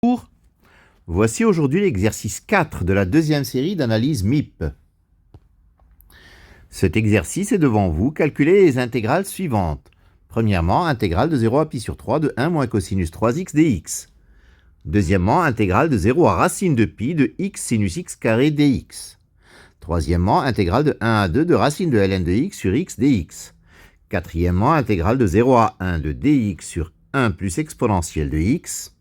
Bonjour. Voici aujourd'hui l'exercice 4 de la deuxième série d'analyse MIP. Cet exercice est devant vous. Calculez les intégrales suivantes. Premièrement, intégrale de 0 à pi sur 3 de 1 moins cosinus 3x dx. Deuxièmement, intégrale de 0 à racine de pi de x sinus x carré dx. Troisièmement, intégrale de 1 à 2 de racine de ln de x sur x dx. Quatrièmement, intégrale de 0 à 1 de dx sur 1 plus exponentielle de x.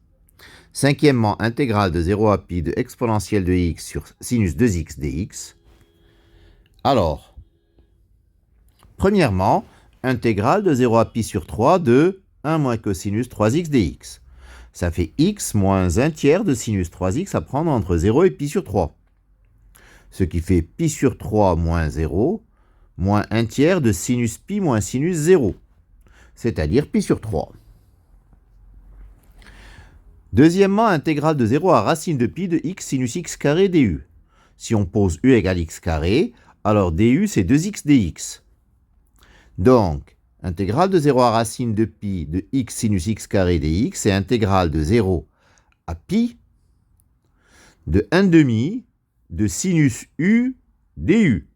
Cinquièmement, intégrale de 0 à pi de exponentielle de x sur sinus 2x dx. Alors, premièrement, intégrale de 0 à pi sur 3 de 1 moins cosinus 3x dx. Ça fait x moins 1 tiers de sinus 3x à prendre entre 0 et pi sur 3. Ce qui fait pi sur 3 moins 0, moins 1 tiers de sinus pi moins sinus 0, c'est-à-dire pi sur 3. Deuxièmement, intégrale de 0 à racine de pi de x sinus x carré du. Si on pose u égale x carré, alors du c'est 2x dx. Donc, intégrale de 0 à racine de pi de x sinus x carré dx, c'est intégrale de 0 à pi de 1 demi de sinus u du,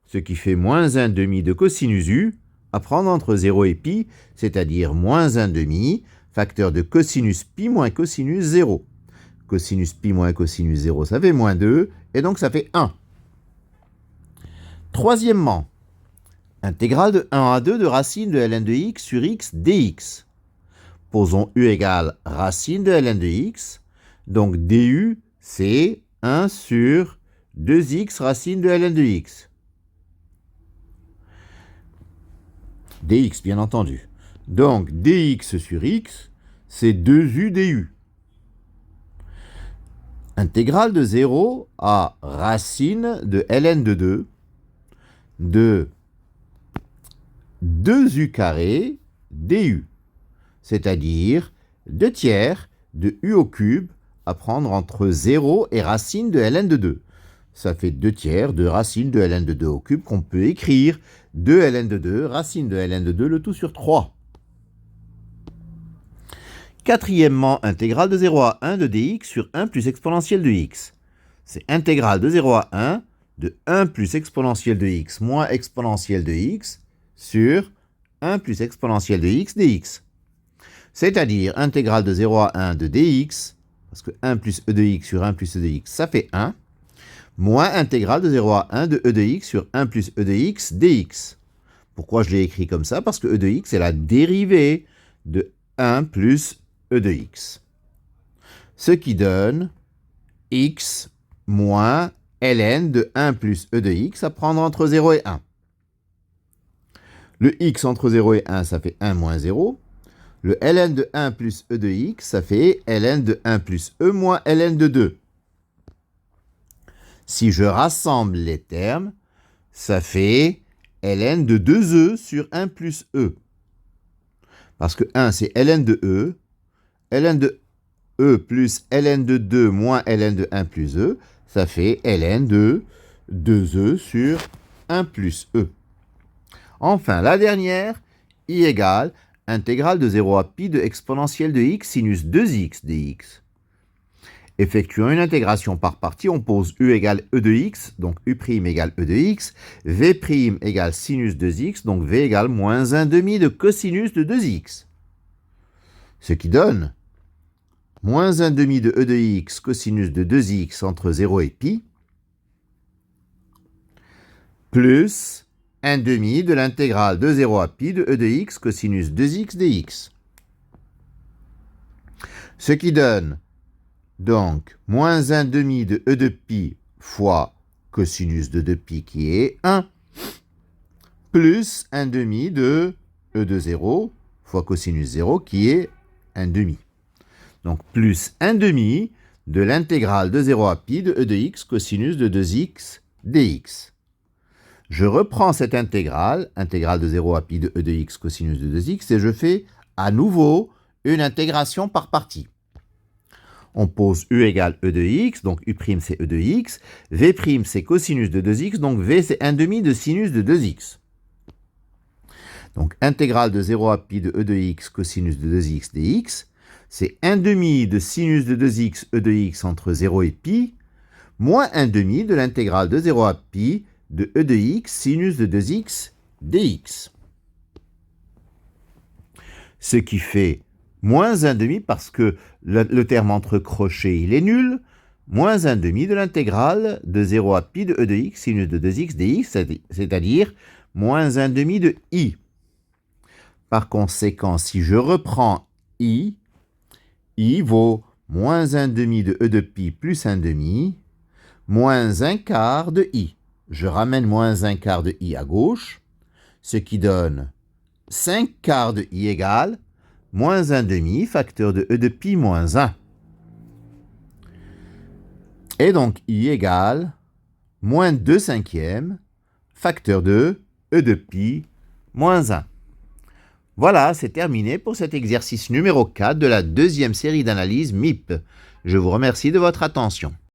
ce qui fait moins 1 demi de cosinus u à prendre entre 0 et pi, c'est-à-dire moins 1 demi, facteur de cosinus pi moins cosinus 0. Cosinus pi moins cosinus 0, ça fait moins 2, et donc ça fait 1. Troisièmement, intégrale de 1 à 2 de racine de ln de x sur x dx. Posons u égale racine de ln de x, donc du c'est 1 sur 2x racine de ln de x. dx, bien entendu. Donc, dx sur x, c'est 2u du. Intégrale de 0 à racine de ln de 2u carré du, c'est-à-dire 2 tiers de u au cube à prendre entre 0 et racine de ln de 2. Ça fait 2 tiers de racine de ln de 2 au cube qu'on peut écrire 2 ln de 2, racine de ln de 2, le tout sur 3. Quatrièmement, intégrale de 0 à 1 de dx sur 1 plus exponentielle de x. C'est intégrale de 0 à 1 de 1 plus exponentielle de x moins exponentielle de x sur 1 plus exponentielle de x dx. C'est-à-dire intégrale de 0 à 1 de dx, parce que 1 plus e de x sur 1 plus e de x, ça fait 1, moins intégrale de 0 à 1 de e de x sur 1 plus e de x dx. Pourquoi je l'ai écrit comme ça? Parce que e de x est la dérivée de 1 plus e de x. Ce qui donne x moins ln de 1 plus e de x à prendre entre 0 et 1. Le x entre 0 et 1, ça fait 1 moins 0. Le ln de 1 plus e de x, ça fait ln de 1 plus e moins ln de 2. Si je rassemble les termes, ça fait ln de 2e sur 1 plus e. Parce que 1, c'est ln de e plus ln de 2 moins ln de 1 plus e, ça fait ln de 2e sur 1 plus e. Enfin, la dernière, i égale intégrale de 0 à pi de exponentielle de x sinus 2x dx. Effectuant une intégration par partie, on pose u égale e de x, donc u' égale e de x, v' égale sinus 2x, donc v égale moins 1 demi de cosinus de 2x. Ce qui donne moins 1 demi de e de x cosinus de 2x entre 0 et pi, plus 1 demi de l'intégrale de 0 à pi de e de x cosinus 2x dx. Ce qui donne donc moins 1 demi de e de pi fois cosinus de 2pi qui est 1, plus 1 demi de e de 0 fois cosinus 0 qui est 1 demi. Donc plus 1 demi de l'intégrale de 0 à pi de e de x cosinus de 2x dx. Je reprends cette intégrale de 0 à pi de e de x cosinus de 2x, et je fais à nouveau une intégration par partie. On pose u égale e de x, donc u' c'est e de x, v' c'est cosinus de 2x, donc v c'est 1 demi de sinus de 2x. Donc intégrale de 0 à pi de e de x cosinus de 2x dx, c'est 1 demi de sinus de 2x e de x entre 0 et pi, moins 1 demi de l'intégrale de 0 à pi de e de x sinus de 2x dx. Ce qui fait moins 1 demi parce que le terme entre crochets, il est nul, moins 1 demi de l'intégrale de 0 à pi de e de x sinus de 2x dx, c'est-à-dire moins 1 demi de i. Par conséquent, si je reprends i vaut moins 1 demi de e de pi plus 1 demi, moins 1 quart de i. Je ramène moins 1 quart de i à gauche, ce qui donne 5 quarts de i égale moins 1 demi facteur de e de pi moins 1. Et donc i égale moins 2 cinquièmes facteur de e de pi moins 1. Voilà, c'est terminé pour cet exercice numéro 4 de la deuxième série d'analyse MIP. Je vous remercie de votre attention.